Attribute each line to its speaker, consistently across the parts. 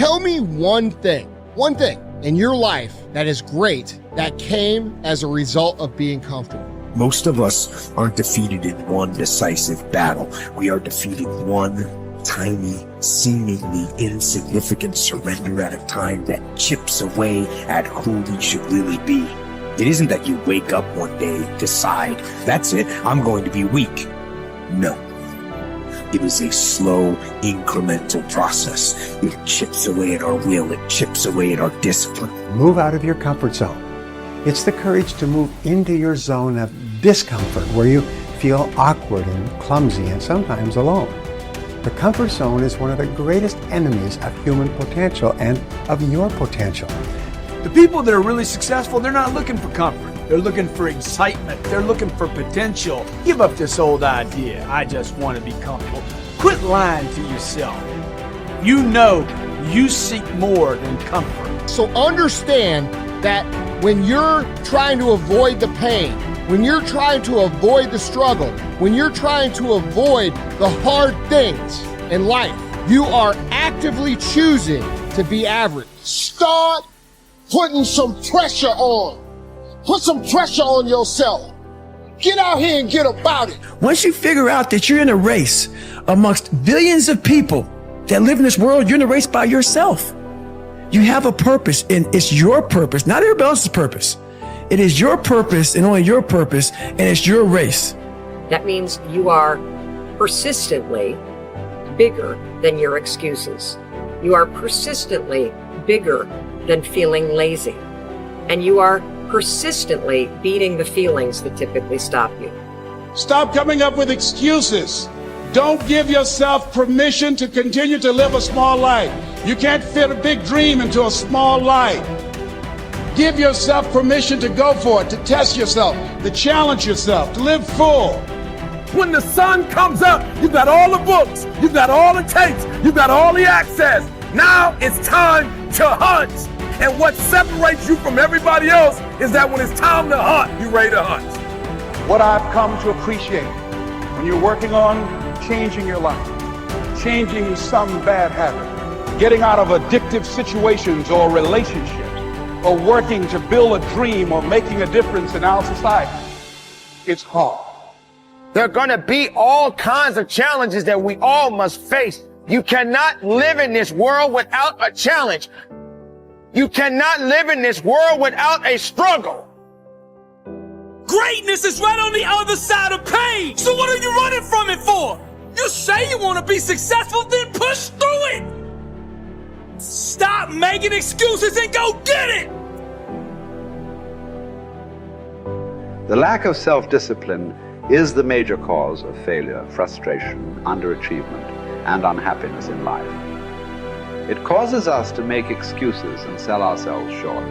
Speaker 1: Tell me one thing in your life that is great that came as a result of being comfortable.
Speaker 2: Most of us aren't defeated in one decisive battle. We are defeated one tiny, seemingly insignificant surrender at a time that chips away at who we should really be. It isn't that you wake up one day, decide, that's it, I'm going to be weak. No. It is a slow, incremental process. It chips away at our will. It chips away at our discipline.
Speaker 3: Move out of your comfort zone. It's the courage to move into your zone of discomfort where you feel awkward and clumsy and sometimes alone. The comfort zone is one of the greatest enemies of human potential and of your potential.
Speaker 4: The people that are really successful, they're not looking for comfort. They're looking for excitement. They're looking for potential. Give up this old idea, I just want to be comfortable. Quit lying to yourself. You know you seek more than comfort.
Speaker 1: So understand that when you're trying to avoid the pain, when you're trying to avoid the struggle, when you're trying to avoid the hard things in life, you are actively choosing to be average.
Speaker 5: Start putting some pressure on. Put some pressure on yourself. Get out here and get about it.
Speaker 6: Once you figure out that you're in a race amongst billions of people that live in this world, you're in a race by yourself. You have a purpose, and it's your purpose, not everybody else's purpose. It is your purpose and only your purpose, and it's your race.
Speaker 7: That means you are persistently bigger than your excuses. You are persistently bigger than feeling lazy. And you are persistently beating the feelings that typically stop you.
Speaker 8: Stop coming up with excuses. Don't give yourself permission to continue to live a small life. You can't fit a big dream into a small life. Give yourself permission to go for it, to test yourself, to challenge yourself, to live full.
Speaker 4: When the sun comes up, you've got all the books, you've got all the tapes, you've got all the access. Now it's time to hunt. And what separates you from everybody else is that when it's time to hunt, you're ready to hunt.
Speaker 8: What I've come to appreciate when you're working on changing your life, changing some bad habit, getting out of addictive situations or relationships, or working to build a dream or making a difference in our society, it's hard.
Speaker 9: There are going to be all kinds of challenges that we all must face. You cannot live in this world without a challenge. You cannot live in this world without a struggle.
Speaker 4: Greatness is right on the other side of pain. So what are you running from it for? You say you want to be successful, then push through it. Stop making excuses and go get it.
Speaker 10: The lack of self-discipline is the major cause of failure, frustration, underachievement, and unhappiness in life. It causes us to make excuses and sell ourselves short.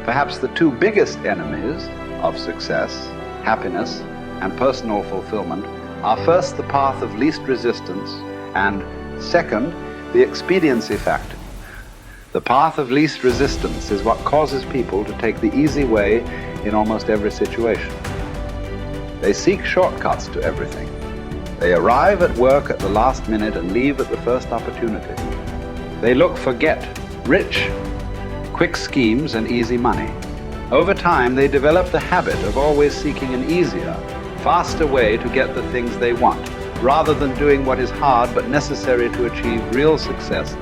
Speaker 10: Perhaps the two biggest enemies of success, happiness, and personal fulfillment are first the path of least resistance and second, the expediency factor. The path of least resistance is what causes people to take the easy way in almost every situation. They seek shortcuts to everything. They arrive at work at the last minute and leave at the first opportunity. They look for get-rich, quick schemes and easy money. Over time, they develop the habit of always seeking an easier, faster way to get the things they want, rather than doing what is hard but necessary to achieve real success.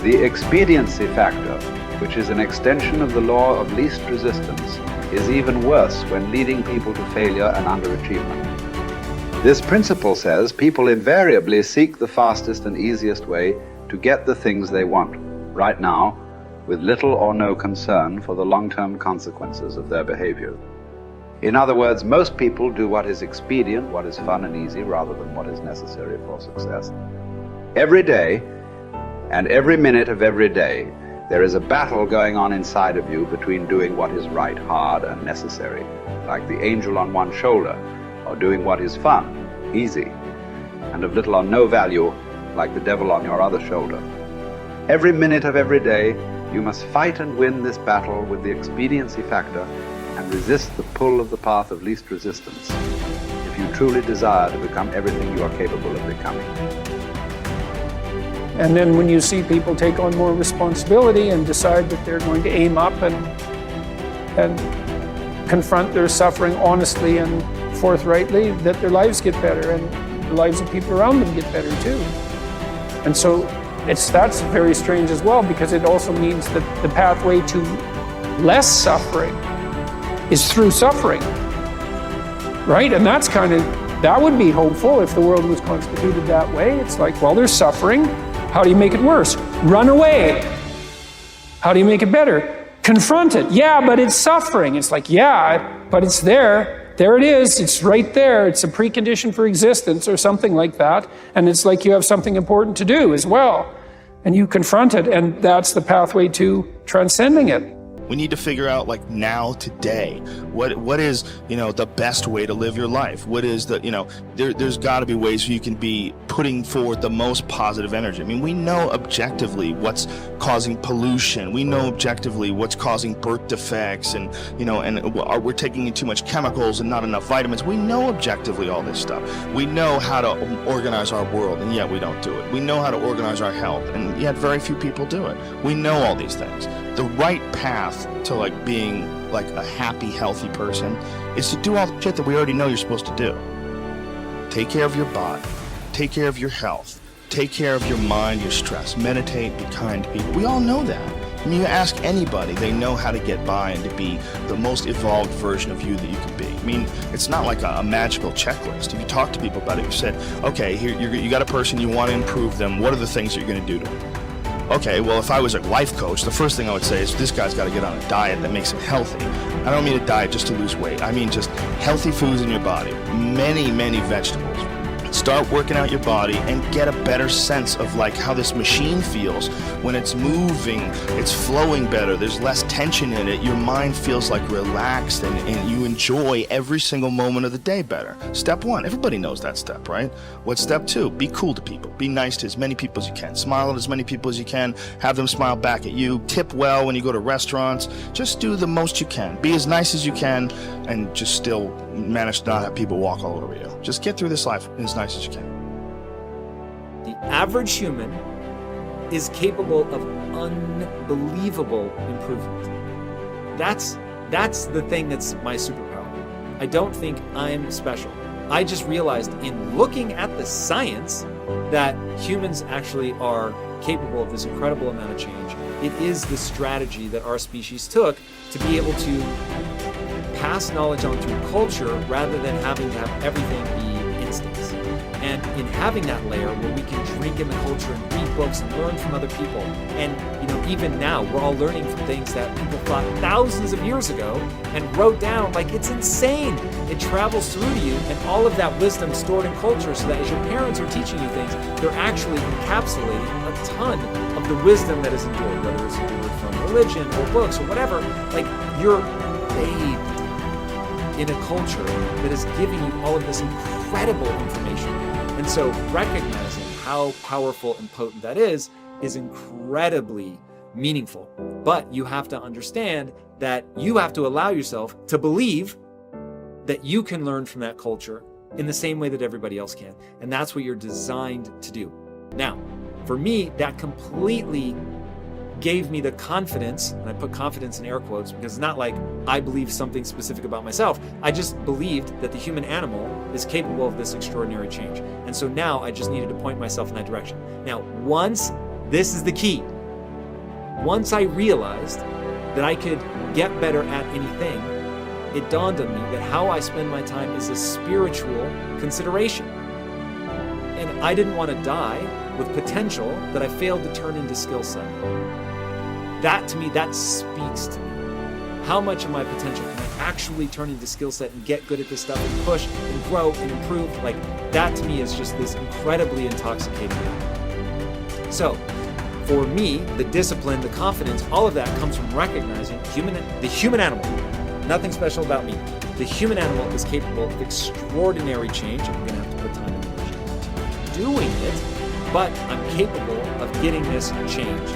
Speaker 10: The expediency factor, which is an extension of the law of least resistance, is even worse when leading people to failure and underachievement. This principle says people invariably seek the fastest and easiest way to get the things they want, right now, with little or no concern for the long-term consequences of their behavior. In other words, most people do what is expedient, what is fun and easy, rather than what is necessary for success. Every day, and every minute of every day, there is a battle going on inside of you between doing what is right, hard, and necessary, like the angel on one shoulder, or doing what is fun, easy, and of little or no value, like the devil on your other shoulder. Every minute of every day, you must fight and win this battle with the expediency factor and resist the pull of the path of least resistance if you truly desire to become everything you are capable of becoming.
Speaker 11: And then when you see people take on more responsibility and decide that they're going to aim up and confront their suffering honestly and forthrightly, that their lives get better and the lives of people around them get better too. And so that's very strange as well, because it also means that the pathway to less suffering is through suffering, right? And that would be hopeful if the world was constituted that way. It's like, well, there's suffering. How do you make it worse? Run away. How do you make it better? Confront it. Yeah, but it's suffering. It's like, yeah, but it's there. There it is. It's right there. It's a precondition for existence or something like that. And it's like you have something important to do as well. And you confront it, and that's the pathway to transcending it.
Speaker 12: We need to figure out, like, now, today, what is, the best way to live your life? What is there's got to be ways you can be putting forward the most positive energy. I mean, we know objectively what's causing pollution. We know objectively what's causing birth defects, and we're taking in too much chemicals and not enough vitamins. We know objectively all this stuff. We know how to organize our world, and yet we don't do it. We know how to organize our health, and yet very few people do it. We know all these things. The right path to being a happy, healthy person is to do all the shit that we already know you're supposed to do. Take care of your body, take care of your health, take care of your mind, your stress, meditate, be kind to people. We all know that. I mean, you ask anybody, they know how to get by and to be the most evolved version of you that you can be. I mean, it's not like a magical checklist. If you talk to people about it, you said, okay, here you got a person, you want to improve them, what are the things you're going to do to them? Okay, well, if I was a life coach, the first thing I would say is this guy's got to get on a diet that makes him healthy. I don't mean a diet just to lose weight. I mean just healthy foods in your body, many, many vegetables. Start working out your body and get a better sense of how this machine feels when it's moving, it's flowing better, there's less tension in it, your mind feels relaxed and you enjoy every single moment of the day better. Step 1, everybody knows that step, right? What's step 2? Be cool to people. Be nice to as many people as you can. Smile at as many people as you can. Have them smile back at you. Tip well when you go to restaurants. Just do the most you can. Be as nice as you can and just still manage to not have people walk all over you. Just get through this life as nice as you can.
Speaker 13: The average human is capable of unbelievable improvement. That's the thing that's my superpower. I don't think I'm special. I just realized in looking at the science that humans actually are capable of this incredible amount of change. It is the strategy that our species took to be able to pass knowledge on through culture rather than having to have everything be instincts. And in having that layer where we can drink in the culture and read books and learn from other people, and even now we're all learning from things that people thought thousands of years ago and wrote down. It's insane. It travels through to you, and all of that wisdom stored in culture, so that as your parents are teaching you things, they're actually encapsulating a ton of the wisdom that is endured, whether it's endured from religion or books or whatever. You're bathed in a culture that is giving you all of this incredible information. And so recognizing how powerful and potent that is incredibly meaningful. But you have to understand that you have to allow yourself to believe that you can learn from that culture in the same way that everybody else can. And that's what you're designed to do. Now, for me, that completely gave me the confidence, and I put confidence in air quotes because it's not like I believe something specific about myself. I just believed that the human animal is capable of this extraordinary change. And so now I just needed to point myself in that direction. Now, this is the key. Once I realized that I could get better at anything, it dawned on me that how I spend my time is a spiritual consideration. And I didn't want to die with potential that I failed to turn into skill set. That to me, that speaks to me. How much of my potential can I actually turn into skill set and get good at this stuff and push and grow and improve? That to me is just this incredibly intoxicating thing. So for me, the discipline, the confidence, all of that comes from recognizing the human animal. Nothing special about me. The human animal is capable of extraordinary change. I'm going to have to put time and energy into doing it, but I'm capable of getting this change.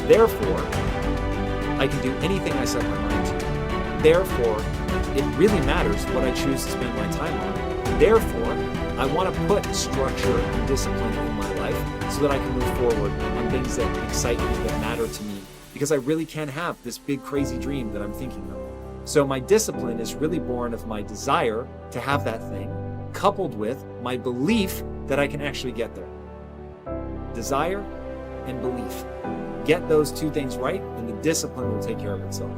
Speaker 13: Therefore, I can do anything I set my mind to. Therefore, it really matters what I choose to spend my time on. Therefore, I want to put structure and discipline in my life so that I can move forward on things that excite me, that matter to me, because I really can have this big crazy dream that I'm thinking of. So my discipline is really born of my desire to have that thing, coupled with my belief that I can actually get there. Desire and belief. Get those two things right, and the discipline will take care of itself.